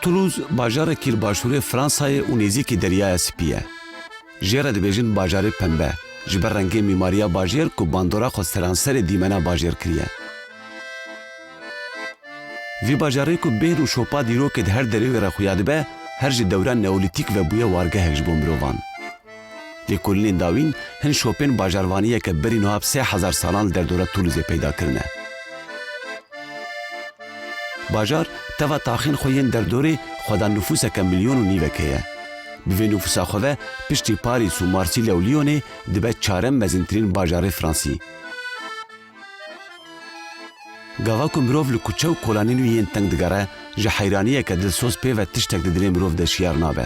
تولوز باجارێکی li başûrê Fransayê û nêzîkî Deryaya Spî ye. Jê re dibêjin bajarê pembe ji ber rengê mîmariya bajêr ku bandora xwe seranserê dîmena bajêr kiriye. Vî bajarê ku bêr û şopa dîrokê di her derê wê re xuya dibe, her ji dewra neolîtîk ve bûye wargehek ji bo mirovan. Lêkolînên dawîn hin şopên bajarvaniyeke berî niha 3000 salan li derdora Tulûzê peyda kirine. Bajar teva taxîn xwe yên derdorê xweda nüfûseke milyon û nîvekê ye. Bi vê nüfûsa xwe ve piştî Parîs û Marsîlya û Lyonê dibe çarem mezintirîn bajarê Fransî. Gava ku mirov li kuçe û kolanên wî yên teng digere, ji heyraniyeke dilsoz pê ve tiştek di dilê mirov de şiyar nabe.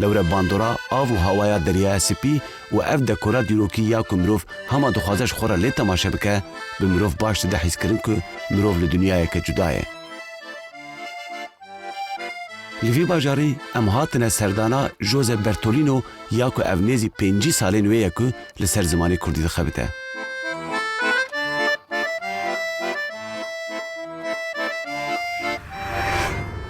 Lewre bandora, av û hawaya Deryaya Spî û ev dekora dîrokî ya ku mirov hema dixwaze ji xwe re lê temaşe bike, bi mirov baş dide hîskirin ku mirov li dunyayeke cuda ye. Li vî bajarî em hatine serdana Josep Bertolino ya ku ev nêzî 5 salên wê ye ku li ser zimanê Kurdî dixebite.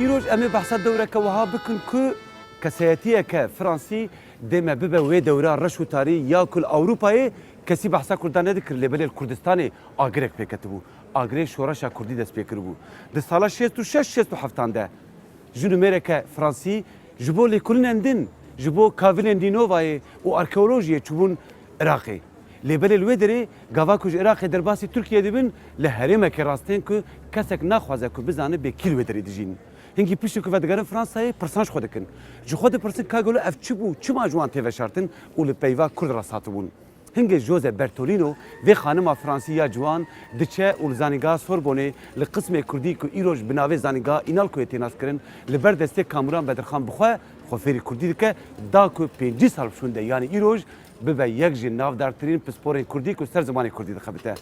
îroj em ê behsa dewreke wiha bikin ku kesayetiyeke Fransî dême bibe wê dewra reş û tarî ya ku li Ewropayê kesî behsa Kurdan nedikir lêbelê li Kurdistanê agirek pêketibû. Agirê şoreşa Kurdî dest pê kiribû. Di sala 66-67 de ji nûmereke Fransî ji bo lêkolînên din, ji bo kavilên Dînovayê û arkeolojiyê çûbûn Iraqê. Lêbelê li wê derê gava ku ji Iraqê derbasî Tirkiye dibin li herêmeke rastên ku kesek naxwaze ku bizane bê kî li wê derê dijîn. Hingî piştî ku vedigerin Fransayê pirsan ji xwe dikin. Ji xwe dipirsin ka gelo ev çi bû, çima ji wan tê veşartin û li peyva Kurd rast hatibûn. Hingê Josep Bertolino vê xanima Fransî ya ciwan diçe û li zanîngeha Sorbonê li qismê Kurdî ku îroj bi navê zanîngeha İnalcoyê tê naskirin li ber destê Kamuran Bedirxan bixwe xwe fêrî Kurdî dike da ku 5 sal şûnde yanî îroj bibe yek ji navdartirîn pisporên Kurdî ku ser zimanê Kurdî dixebite.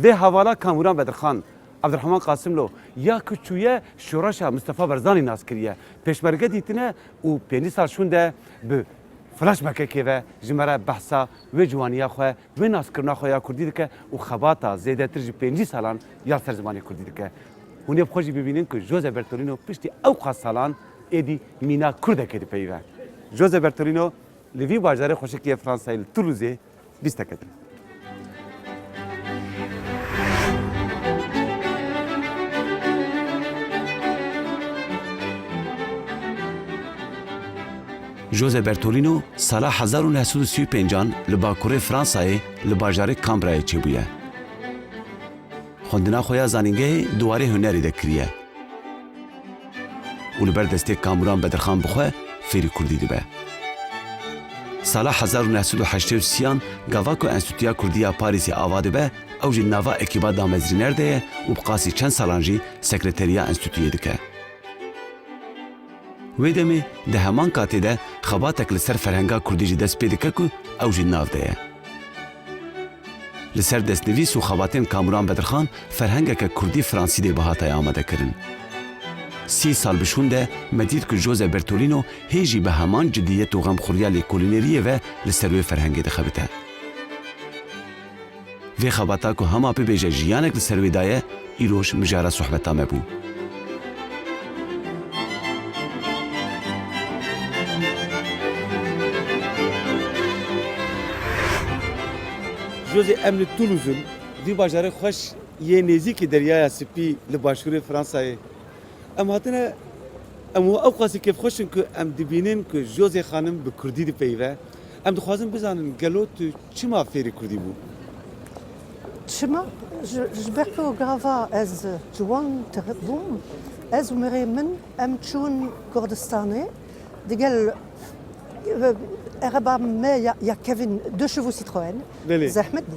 Vê hevala Kamuran Bedirxan Abdurrahman Qasimlo ya ku çûye şoreşa Mustafa Barzanî nas kiriye. Pêşmerge dîtine û 5 sal şûnde bi flashbackekê ve ji me re behsa wê ciwaniya xwe wê naskirina xwe ya Kurdî dike û xebata zêdetir ji 5 salan ya ser zimanê Kurdî dike. Hûn ê bi xwe jî bibînin ku Josep Bertolino piştî ew qas salan êdî mîna Kurdekê dipeyive. Josep Bertolino li vî bajarê xweşikiye Fransayê li Toulousê bîstek edin. Josep Bertolino sala 1935 li bakurê Fransayê li bajarê Cambrayê çêbûye. Xwendina xwe ya zanîngehê diwarê hunerê de kiriye. û li ber destê Kamuran Bedirxan bixwe fêrî Kurdî dibe. Sala 1983 gava ku Enstitûya Kurdî ya Parîsê ava dibe, ew jî nava ekîba damezrîner de ye û bi qasî çend salan jî sekreteriya Enstitûyê dike. Wê demê di heman katê de xebatek li ser ferhenga Kurdî jî dest pê dike ku ew jî nav de ye. Li ser destnivîs û xebatên Kamuran Bedirxan ferhengeke Kurdî Fransî dê bi hatayê amadekirin. 30 sal bişûn de me dît ku Josep Bertolino hê jî bi heman ciddiyet û xemxuriya lêkolîneriyê ve li ser wê ferhengê dixebite. Vê xebata ku hema bibêje jiyanek li ser wê daye, îroj mijara sohbeta me bû. Josep em li Toulous'un vî bajarê xweş yê nêzîkî Deryaya Spî li başûrê Fransayê. Em hatine em ew qasî kêfxweşin ku em dibînin ku Josê xanim bi Kurdî dipeyive. Em dixwazin bizanin gelo tu çima fêrî Kurdî bû? Çima ji ber ku gava ez ciwan bûm, ez û mirê min em çûn Kurdistanê digel araba me ya Kevin 2 chevaux Citroën zehmet bû.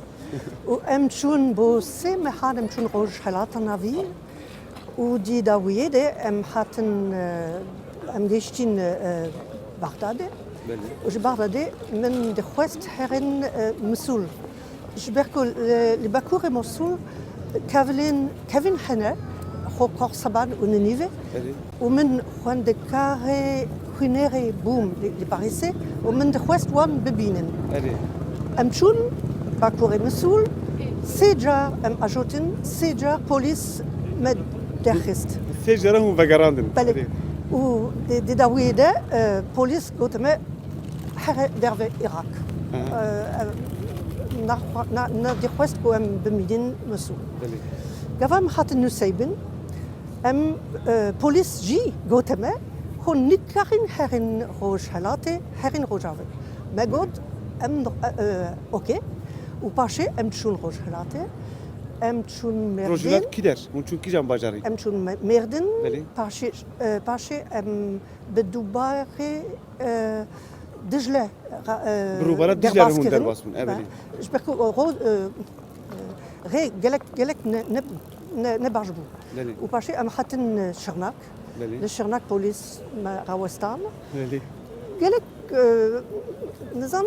û em çûn bo sê mehan em çûn roj helata navî û dî dawiyê de em hatin em gêştîn Bexdadê. Ji Bexdadê min dixwest herin Misûl. Ji ber ku li bakurê Misûl kevin hene xwe korseban û Nînîve û min xwendekarê hunerê bûm li Parîsê û min dixwest wan bibînin. Em çûn bakurê Misûl, sê car em ajotin, sê car polîs me derxist. Sê jara hûn vegerandin. Belê. و دي داوية ده بوليس قلت ما حرق درب العراق نادي خوست قوام بمدين مسؤول قفام حتى نسيبن ام بوليس جي قلت ما هون نكارين هرين روج حالاتي هرين روجاوي ما قلت ام اوكي وباشي ام تشون روج حالاتي ام تشون مردن روجلات كي دار ونشون كي جام باجاري ام تشون مردن بله باشي ام بدوباري دجله بروبارات دجله هون درباس من ابلي جبركو رو غي قالك نبعجبو وباشي ام حتن شرناك للشرناك بوليس راوستان قالك نظام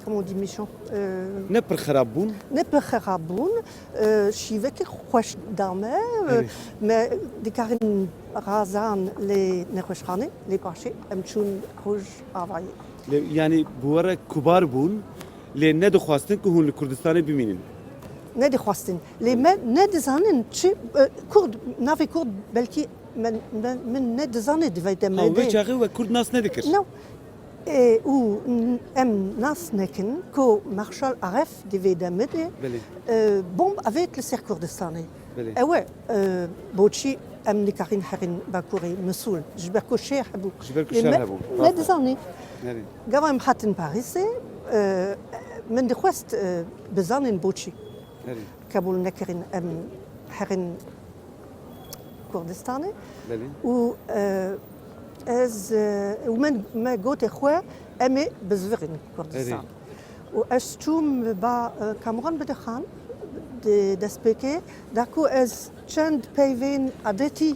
comment on dit méchant نبر خرابون شيفك خوش دامه ما ديكارن غازان لي نخوشخانه لي باشي امشون خوش افاي يعني بورا كبار بون لي ندو خواستن كو هون الكردستان بمينين ندي خواستن لي ما ندي زانن كرد نافي كرد بلكي من ندي زانن دي فايتم او بيجاغي وكرد ناس ندكر نو و ام ناس نكن كو مارشال عرف دي فيدا مدي بومب افيك لسير كردستاني اوا بوتشي ام نكارين حرين باكوري مسؤول جبركو شيخ ابو ندي زاني قام حتن باريسي من دي خوست بزانن بوتشي كابول نكرين ام حرين كردستاني و از ومن ما قلت اخوة امي بزفرين كردستان واشتوم با كامران بدخان دسبيكي داكو از چند بيفين عدتي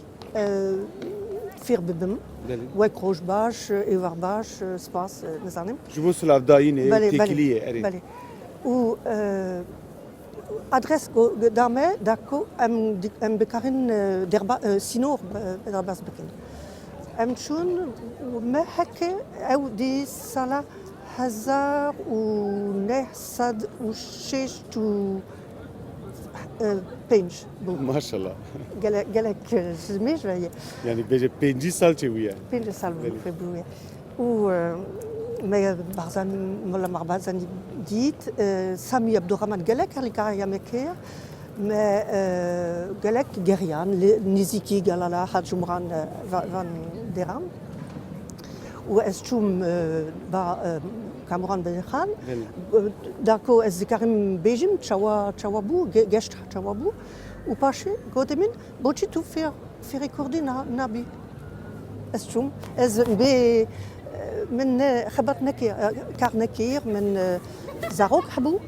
فير ببم ويك روش باش ايوار باش سباس نزانم جبو سلاف دايني تيكليه اري بلي و ادرس دامي داكو ام بكارين دربا سينور درباس بكين امشون ما حكى او دي سنة 1906 تو بينج ما شاء الله قالك زميج يعني بيجي بينجي سال تشويا بينجي سال في برويا و ما بعضن ولا مع بعضن ديت سامي عبد الرحمن قالك اللي كان يمكير ما قالك جريان نيزيكي قال لا حاج جمران فان ديرام واشتوم با كامران بن داكو از كريم بيجم تشاوابو جشت تشاوابو وباشي قدمين بوتشي تو في ريكوردي نابي اشتوم از بي من خبرت نكير كارنكير من زاروك حبو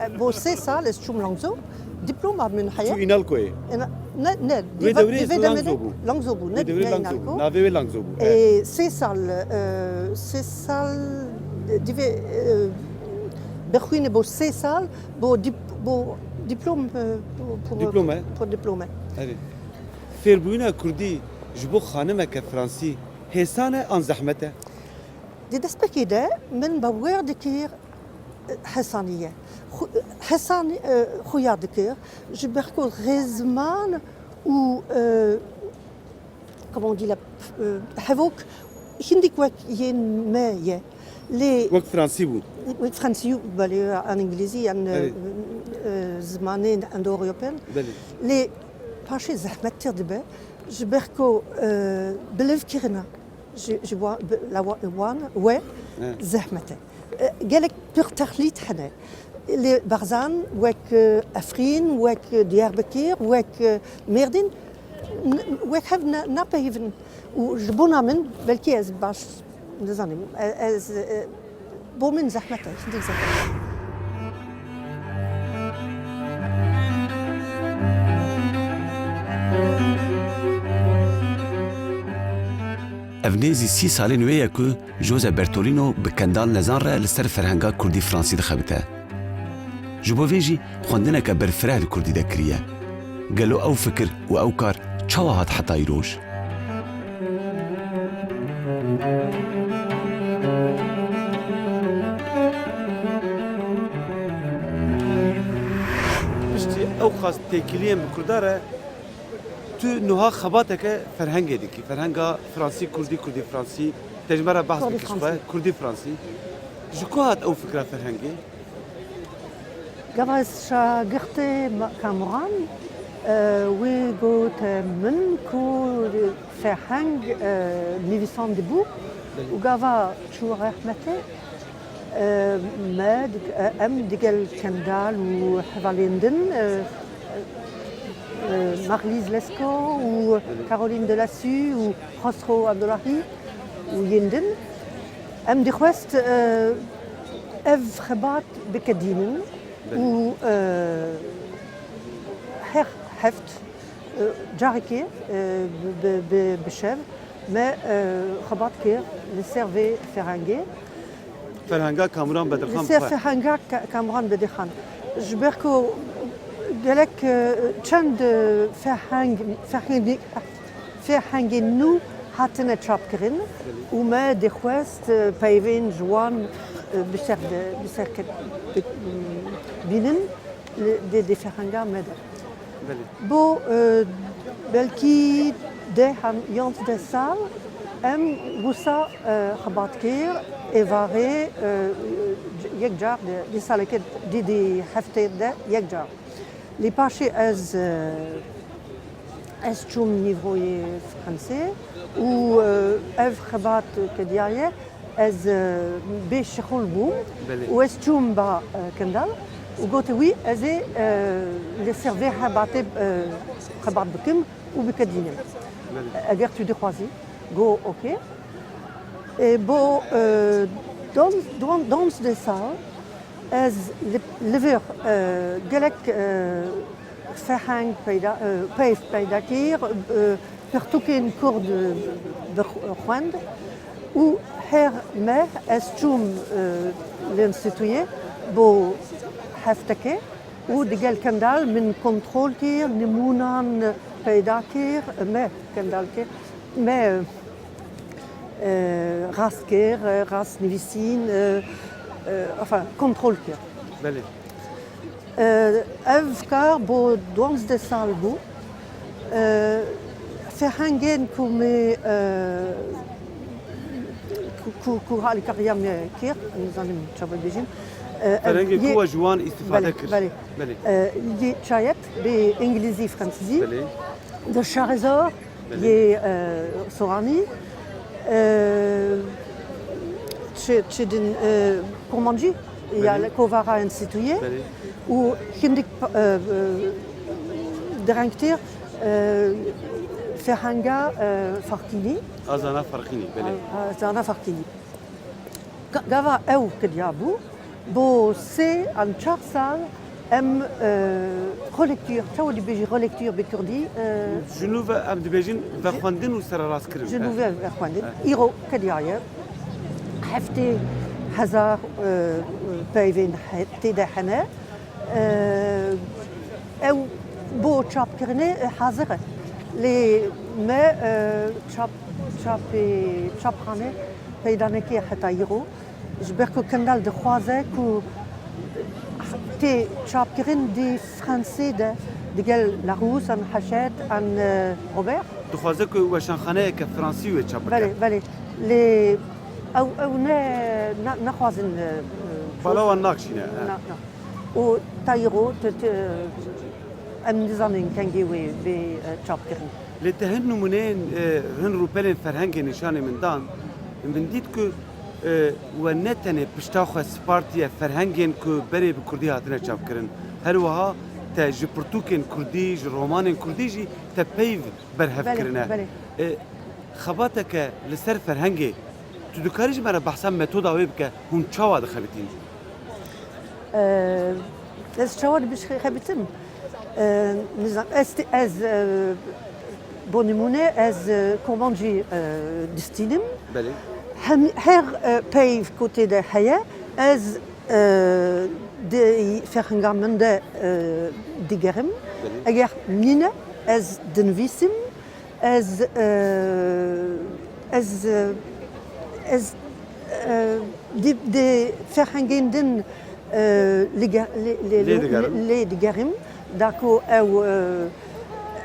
بو سي سال اشتوم لانزو دبلوم من حياه شو ينالكو ايه لا لانزوبو نافي لانزوبو سي سال بخوين بو سي سال بو دبلوم بو دبلوم فيربونا كردي جبو خانمك فرنسي هسانه ان زحمته دي دسبكي ده من بوير دكير حسانيه حسان خويا دكير جبركو غزمان و كومون دي لا حفوك هنديك وك ين ما لي وقت فرنسي بود وقت فرنسي بالي ان انجليزي ان زمانين اندو اوروبيان لي باشي زحمه تردبه جبركو بلف كيرنا جو لا وان و زحمته قالك تخليت حنا اللي بغزان وك افرين وك دياربكر وك ميردين وك هاف نابيفن وجبونا من بلكي از باش نزاني از بومن زحمته شنو زحمته Evnêzî 30 salên wê ye ku Jose Bertolino bi kendan lezan re li ser ferhenga Kurdî Fransî dixebite. Ji bo vê jî xwendineke berfireh li Kurdî de kiriye. Gelo ew fikir û ew kar çawa hat heta îroj? Piştî ew xast têkiliyên bi Kurdar e تو نوها خباتك فرهنگ ديكي فرهنگا فرنسي كردي كردي فرنسي تجمرة بحث كردي بكشبه فرنسي. كردي فرنسي جكو هات او فكرة فرهنگي جواز شاگرد کامران و گوت من کو فرهنگ نویسان دبو و جوا شو رحمته ما ديال كندال وحفاليندن مارليز لسكو وكارولين دلاسو وخسرو عبدالله ويندن دي خوست اف خبات بكدينن و حفت جاريكي بشيف ما خبات كير لسيرفي فرانجي فرهنگا كامران بدرخان لسير فرانجا كامران بدخان جبركو قالك چند فرهنگ نو هاتنا تشاب كرين وما دخواست بايفين جوان بسر بينن دي فرهنگا مدى بو بلكي ده هم يونت ده سال وسا خبات كير إيفاري يك جار دي سالكت دي حفتي ده يك جار لي باشي از تشوم نيفوي فرنسي و اف خبات كديايه از بيش شخول بوم و از تشوم با كندال وقلت وي ازي لي سيرفي خبات بكم وبكدينم اجرت دي خوازي go ok et bon dans de ça as lever galak فرهنگ پیدا کرد پرتوکین کرد بخواند و هر ماه از چوم لانستیتویه با هفتکه و دیگر کندال من کنترل کرد نمونان پیدا کرد ما کندال کرد ما راس کرد راس نویسین enfin کنترل کرد. بله. أفكار بو دوانس دي سالبو فرهنگين كومي كو هالي كريام كير نظام تشابل بيجين فرهنگي كو جوان استفادة كر بله يي تشايت بإنجليزي فرنسيزي بله de Charizor يي سوراني تشدن كومانجي يا الكوفارا انستيتوية وخندك درانكتير فرهنگا فاركيني أزانا فرقيني بله أزانا فاركيني قاوا أو كديابو بو سي عن شهر سال ام روليكتور تو اللي بيجي روليكتور بكردي جنوب ام دبيجين فخواندن وسر راس كرم جنوب فخواندن ايرو كديايا حفتي هزار بايفين تيدا حنا او بو تشاب كرني حاضره لي ما تشاب خانه بيدانكي حتى يرو جبركو كندال دو خوازه كو تي تشاب كرن دي فرنسي ده ديال لاروس ان حشات ان روبير دخوازك وشان خانه كفرنسي وتشاب بله بله لي او نخوازن فلو الناقشنا و تايرو ام نزانين كان جيوي بي تشاب كرن لتهنو منين هن روبلين فرهنج نشان من دان من ديت كو ونتنه بشتاخ سبارتيا فرهنجين كو بري بكردي هاتنا تشاب كرن هروها تا جبرتوكن كردي رومانين كردي جي تبيف برهف كرنا خباتك لسر فرهنجي تدكاريج مرة بحسن ميثودا ويبكا هم تشاوا دخلتين از تشاوا بش خبتم نظام از بونيموني از كومانجي دستينم بله هر بيف كوتي ده حياة از دي فرهنگا من ده ديگرم اگر مينا از دنويسم از دي فرهنگين دن لي ديگرم داكو او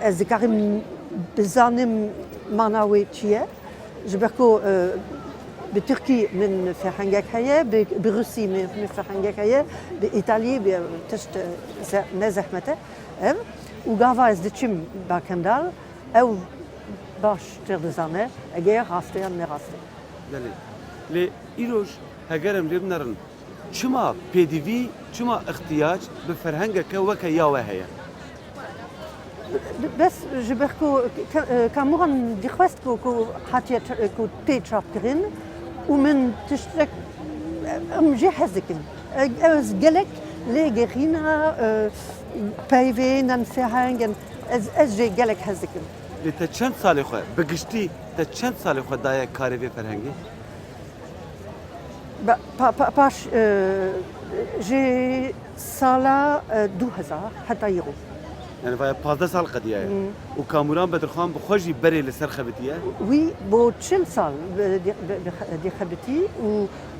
از كارم بزانم معناوي چیه جبركو بتركي من فرهنگك هيا بروسي من فرهنگك هيا بإيطالي بتشت نزحمته وقافا از دچم باكندال او باش تردزانه اگر راسته یا نراسته بله لی ایروش هگرم لیب نرن چما پیدیوی چما احتیاج به فرهنگك وک یاوه هيا بس جبركو كاموران دي خوست كو حاتي كو تي تشابكرين ومن تشترك جهزكن از جلك لي غينا بايفين ان فرهنگن از جي جلك هزكن لی تا چند سالی خو بگشتی تا چند سالی خو دای کاری به فرهنگی باش جي سالا 2000 حتى يرو يعني فاي 15 سال قديا وكاموران بدرخان بخوجي بري لسر خبتيه وي بو تشيل سال دي خبتي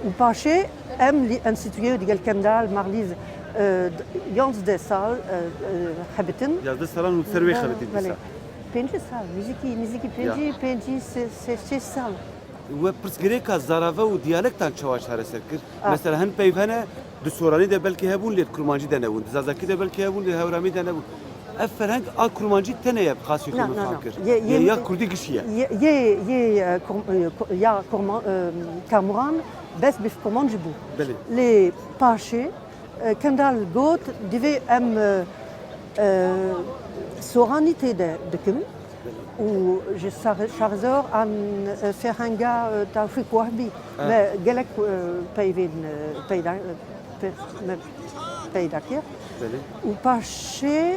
وباشي ام لي انستيتيو ديال كندال مارليز يونز دي سال خبتن يا دي سالان وتسروي خبتي دي بينجي سال ميزيكي بينجي سي سال و پرسگریکا زاراوه و دیالکتان چواش هر سرکر مثلا هن پیوهنه دو سورانی ده بلکه هبون لید کرمانجی ده نبون زازاکی ده بلکه هبون لید هورامی ده نبون اف فرهنگ آ کرمانجی تنه یه خاصی خود مفکر یا کردی گشیه یا کاموران بس بیف کرمانجی بو بله لی پاشه کندال گوت دیوی ام سورانی تیده دکم و جي شارزور عن فرهنگا توفيق وهبي ما قالك بايفين بايداكير وباشي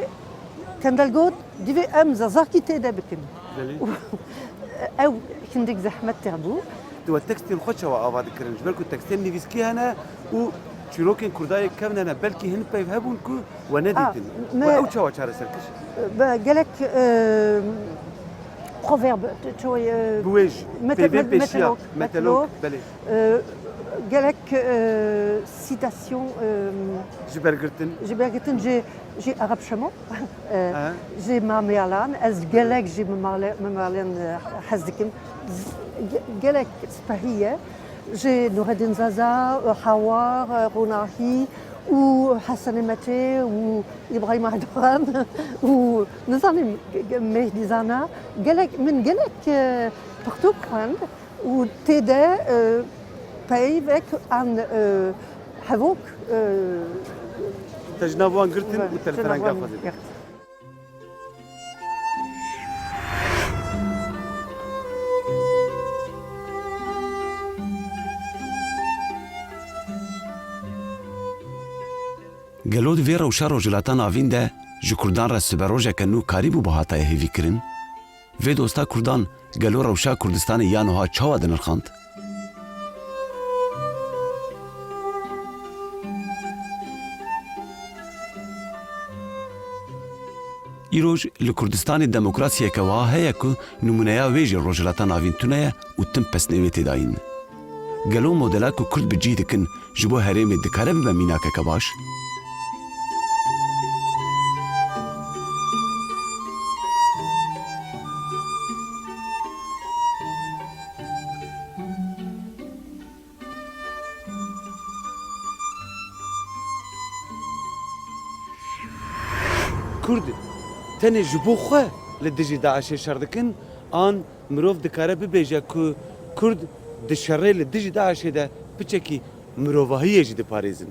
كندالغوت ديفي ام زازاكي تيدا بكم او كندك زحمه تربو تو التكستيل خوتشا وافاد كرنج بالكو التكستيل نيفسكي هنا و شيروكين كرداي كم انا بلكي هن بايفهبون كو ونديتن او تشوا تشار سركش قالك proverbe شوي بويج متلوك بلي قالك سيتاسيون جبرغتن جي عرب شمو جي ماميالان از قالك جي ماميالان حزدكم قالك سباهيه جي نور الدين زازا حوار روناهي وحسن متي وابراهيم عدوان ونظام مهدي زانا قالك من قالك بارتو كراند وتيدا بايفك عن هذوك تجنبوان قرتن وتلفرنقا فضل گلود وی روشا روجلاتان آوین ده جی کردان را سبروژه کنو کاری بو بهاتای هیوی کرن وی دوستا کردان گلو روشا کردستان یانوها چاوا دنرخاند ایروج لکردستان دموکراسی که واه هیا که نمونه ویجی روجلاتان آوین تونه و تم پس نویتی داین گلو مدلا که کرد بجی دکن جبو هرمی دکاره ببمینا که باش کرد تنه جبو خو لدجی داعش شردکن آن مروف دکاره ببیجه که کرد دشره لدجی داعش ده بچکی مروفاهیه جی دپاریزن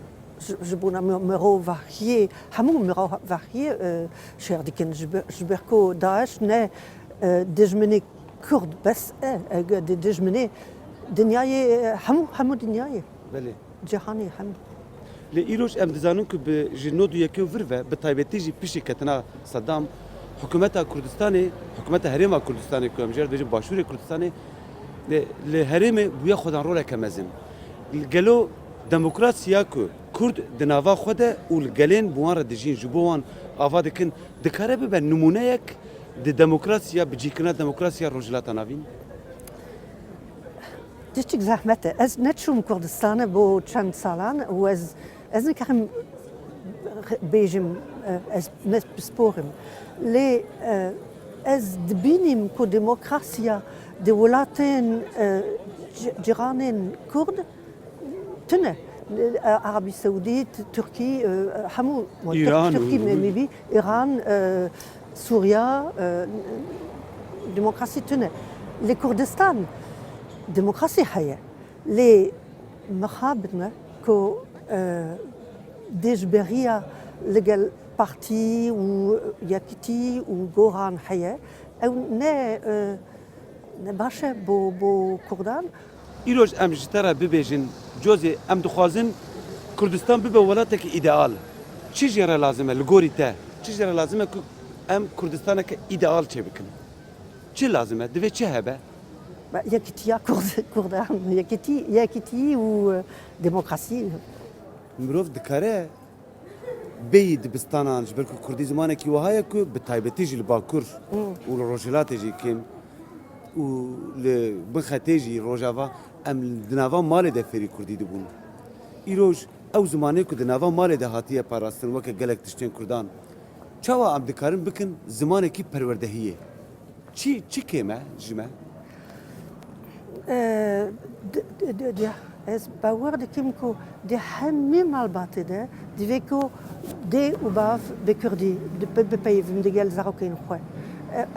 جبونا مروفاهیه همون مروفاهیه شردکن جبرکو داعش نه دجمنی کرد بس دجمنی دنیای همو دنیای بله جهانی همو لإيروش أم دزانون بجنود يكيو فرفة بطيبتيجي بيشي كتنا صدام حكومتها كردستاني حكومتها هريمة كردستاني كو أمجار بيجي باشوري كردستاني لهريمة بويا خدان رولا كمازن الجلو ديمقراطيا كو كرد دنافا خدا والجلين بوان ردجين جبوان أفاد كن دكارب بن نمونيك ديمقراطيا بجيكنا ديمقراطيا رجلات نافين تشتك زحمته از نتشوم كردستان بو چند سالان و از نكرم بيجم از بسبورم لي از دبینیم که دموکراسیا دولتین جیرانین کرد تنه عربی سعودیت ترکی همو ایران ترکی میبی ایران سوریا دموکراسی تنه لکردستان دموکراسی هیا لی مخابرنا که دیجبریا لقل بارتي وياكتي وجوران حياة أو نباشا بو كردان ایروز ام جترا ببیجن جوزی ام دخوازن کردستان ببه ولاتك ایدئال چی جرا لازمه لگوری تا چی جرا لازمه که ام کردستان که ایدئال چه بکن چی لازمه دوی چه هبه ياكتيا كردان ياكتي وديمقراطية مروف دکاره بی دبستانان جبر که کردی زمانه کی وهایا که به تایبتی جل باکور و روجلات جی کم و ل بخاطی جی روجاوا ام دناوا مال ده فری کردی دبون ایروج او زمانه که دناوا مال ده هاتیه پاراستن وک گلک تشتن کردان چاوا ام دکارن بکن زمانه کی پروردهیه چی کمه جمه از باور دکیم که ده همه مالباته ده دیوکو ده و باف بکردی به پیوند دیگر زاروکین خواه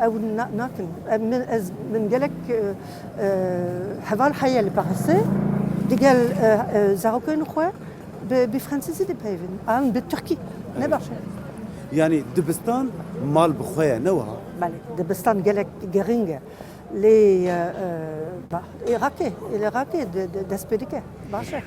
او ناکن من گلک حوال حیال بحثه دیگر زاروکین خواه به فرانسیزی ده پیوند آن به ترکی نباشه یعنی دبستان مال بخواه نوها بله دبستان گلک گرینگه les Irakais d'Aspedike, باشه.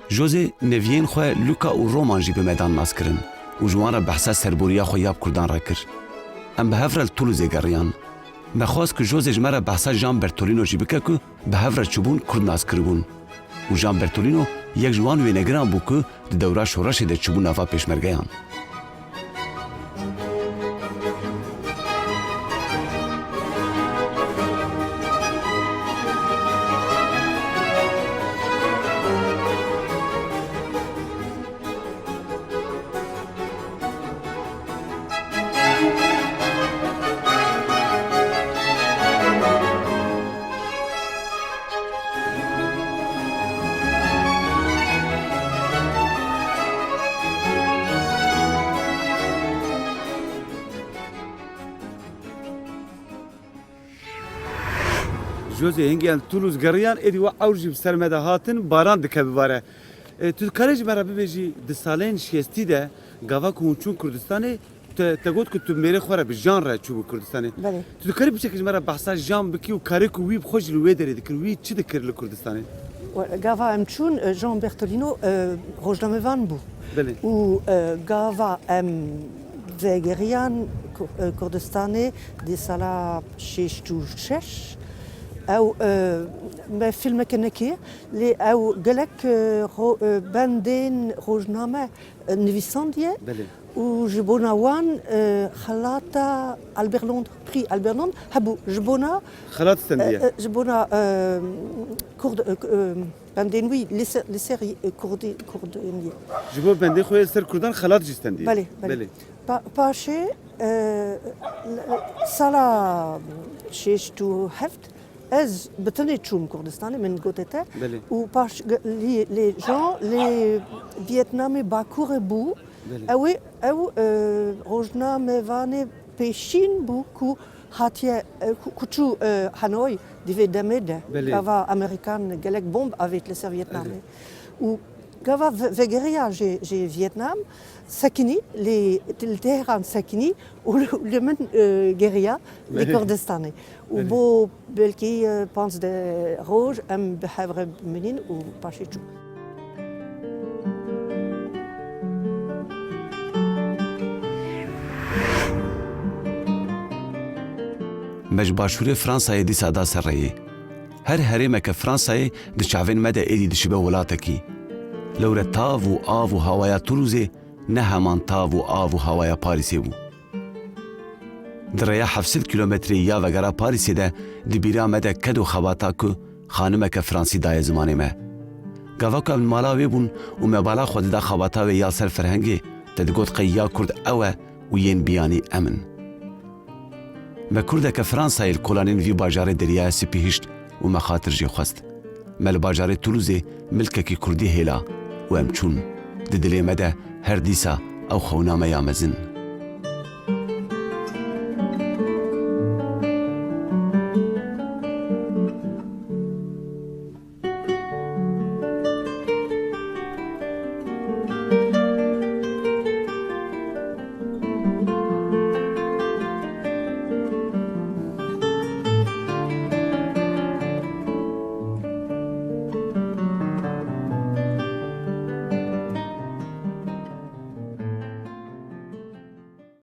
جوزی نوین خو لوکا و رومان جی به میدان ناسکرین و جوان بحثا سربوریا خو یاب کردان را کر ام به هفرل تولوزی گریان مخواست که جوزی جمره بحثا جان برتولینو جی بکه که به هفرل چوبون کرد ناسکر بون و جان برتولینو یک جوان وی نگران بو که د دوره شورش د چوبون نافا پیشمرگیان جوزی هنگیان تولوز گریان ایدی و عورجی بسرمده هاتن باران دکه بباره تو کارج مرا ببیجی دسالین شیستی ده گاوا کنچون کردستانی تگوت که تو میره خوره به جان را چوب کردستانی بله تو کاری بچه که مرا بحثا جان بکی و کاری که وی بخوش لوی داری دکر وی چی دکر لکردستانی گاوا ام چون جان برتولینو روزنامه وان بو بله و گاوا ام وگریان کردستانی دی سالا 6 او ما فيلم كنكي لي او قالك باندين روزنامه نيفيسانديه وجبونا وان خلاطه البير لوندر بري البير لوندر هبو جبونا خلاط استنديه جبونا كورد باندين وي لي سيري كوردينيه جبو باندين خويا سر كردان خلاط جستنديه بله بله باشي سالا 6 هفت از بتنی چوم کردستانی من گوته و پاش لی جان لی ویتنامی باکور بو او روزنامه وانی پیشین بو کو هاتیه کوچو هانوی دیوی دمیده گاوا امریکان گلک بمب آویت لسر ویتنامی و گاوا وگریا جی ویتنام ساكني لتهران ساكني ولمن جريا لكردستاني وبو بلكي بانس دي روج ام بحبر منين وباشيتشو مجباشوري فرنسا دي سادا سريه هر هرمك فرنسا دي شعفين مدى ايدي دي شبه ولاتكي لو رتاف و آف و هوايا تولوزي نه همان تاو و آو و هوایا پاریسی بو. دریا 700 کیلومتری یا وگرا پاریسی ده دبیرا مده کد و خواتا که خانمه که فرانسی دای زمانه مه. گاوا که مالا وی بون و مبالا خود دا خواتا و یا سر فرهنگی تدگوت قیا کرد اوه و ین بیانی امن. ما کرده که فرانسای کلانین وی باجار دریا سپی هشت و مخاطر جی خواست. مل باجار تولوزه ملکه کی کردی هیلا و امچون ددلی مده هر دیسا او خونامه یا مزن.